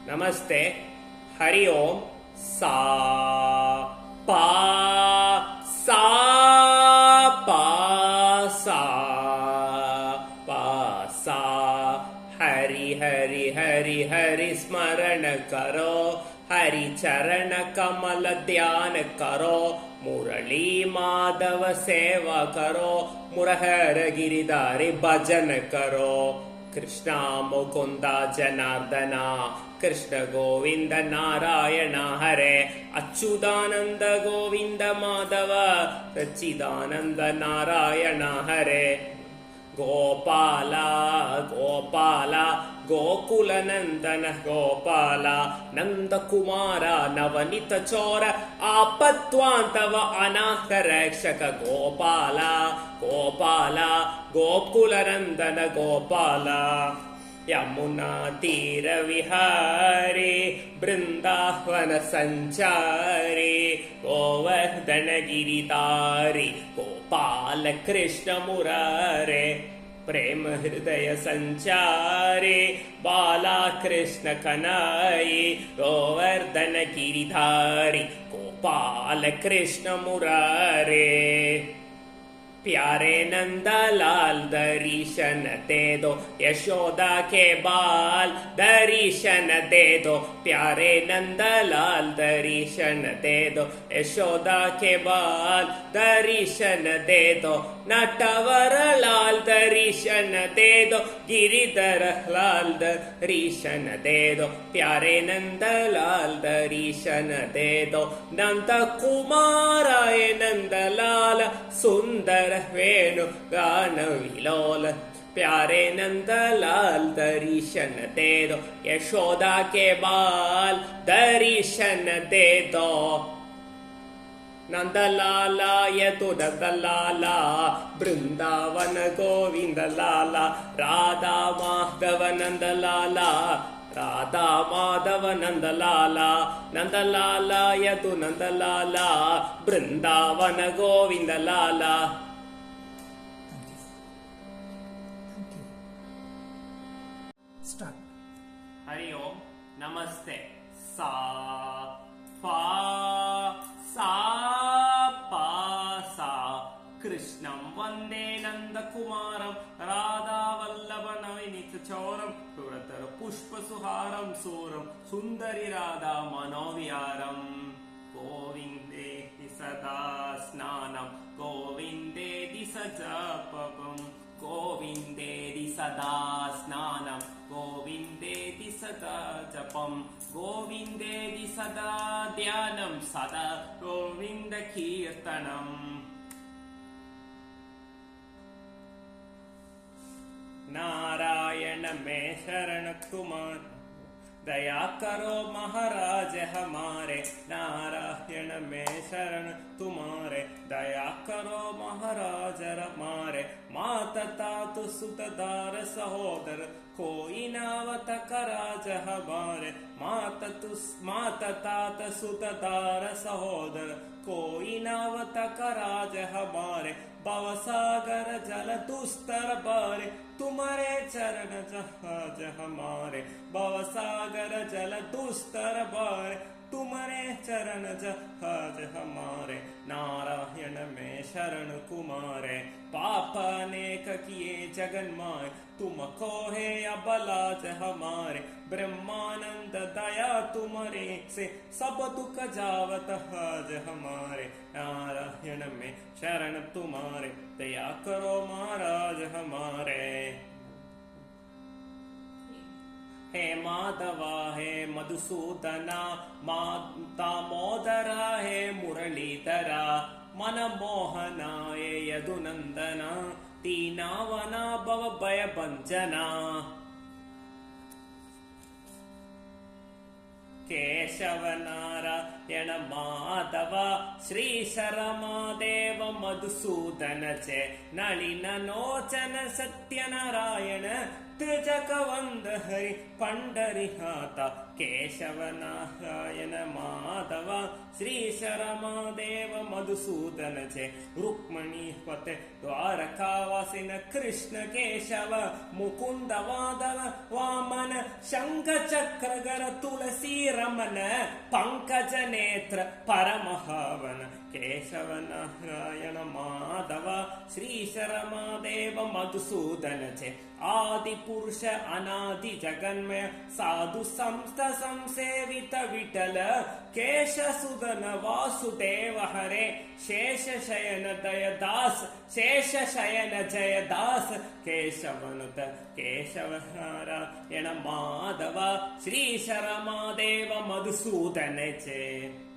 नमस्ते हरि ओम सा पा सा पा सा पा सा हरि हरि हरि हरि स्मरण करो हरि चरण कमल ध्यान करो मुरली माधव सेवा करो मुरहर गिरिधारी भजन करो कृष्णा मुकुंदा जनार्दना कृष्ण गोविंद नारायण हरे अच्युतानंद गोविंद माधव सच्चिदानंद नारायण हरे गोपाला गोपाला गोकुल नंदन गोपाला नंद कुमार नवनीत चोर आपत्वांतव अनाथ रक्षक गोपाला गोपाला गोकुल नंदन गोपाला यमुना तीर विहारी वृंदावन संचारी गोवर्धन गिरिधारी गोपाल कृष्ण मुरारे प्रेम हृदय संचारी बाला कृष्ण कनाई गोवर्धन गिरिधारी गोपाल कृष्ण मुरारे प्यारे नंदलाल दर्शन दे दो यशोदा के बाल दर्शन दे दो प्यारे नंदलाल दर्शन दे दो यशोदा के बाल दर्शन दे दो नटवर लाल दर्शन दे दो गिरिधर लाल दर्शन दे दो प्यारे नंदलाल दर्शन दे दो नंद कुमाराय नंदलाल सुंदर वेणु गान विलोल प्यारे नंदलाल दर्शन दे दो यशोदा के बाल दर्शन दे दो नंदलाला यदु नंदलाला वृंदावन गोविंद लाला राधा माधव नंदलाला राधा माधव नंदलाला नंदलाला यदु नंदलाला वृंदावन गोविंद लाला हरि ओम नमस्ते सा पा सा पा सा कृष्णं वंदे नंदकुमारं राधावल्लभ नवनीत चौरं सुरतर पुष्प सुहारं सूरं सुंदरी राधा मनोविहारं गोविंदे सदा स्नानं गोविंदे सजपं गोविंदे सदा स्नानं गोविंदे सदा जपं गोविंदे सदा ध्यानं सदा गोविंद कीर्तनम् नारायण में शरण कुमार दया करो महाराज हमारे नारायण में शरण तुम्हारे दया करो महाराज हमारे माता तातु सुतदार सहोदर कोई नावत कराज हमारे माता तात सुतदार सहोदर कोई नावत कराज हमारे भवसागर जल दुस्तर बारे तुम्हारे चरण जहाज हमारे भवसागर जल दुस्तर बारे तुम्हारे चरण जहाज हमारे नारायण में शरण कुमारे पाप अनेक किए जगन माय तुमको है अबलाज हमारे ब्रह्मानंद दया तुम्हारे से सब दुख जावत हाज हमारे नारायण में शरण तुम्हारे दया करो महाराज हमारे हे माधवा हे मधुसूदना दामोदरा हे मुरलीधरा मनमोहना हे यदुनंदना दीनावना भव भय भंजना केशव नारायण माधव श्रीशरमादेव मधुसूदन चे नलिन लोचन सत्यनारायण त्रिजगवन्द हरि पंडरिहाता केशव नारायण माधव श्रीशरमादेव मधुसूदन जय रुक्मणी पते द्वारकावासिन कृष्ण केशव मुकुंद माधव वामन शंख चक्रगर तुलसी रमन पंकज नेत्र परमहावन केशव नारायण माधव श्रीशरमादेव मधुसूदन जय आदि पुरुष अनादि जगन्मय साधु संस्थ संसेवित विठल केशसुदन वासुदेव हरे शेष शयन दयदास शेष शयन जयदास केशवनुत केशव नारायण माधव श्रीशरमादेव मधुसूदन जय।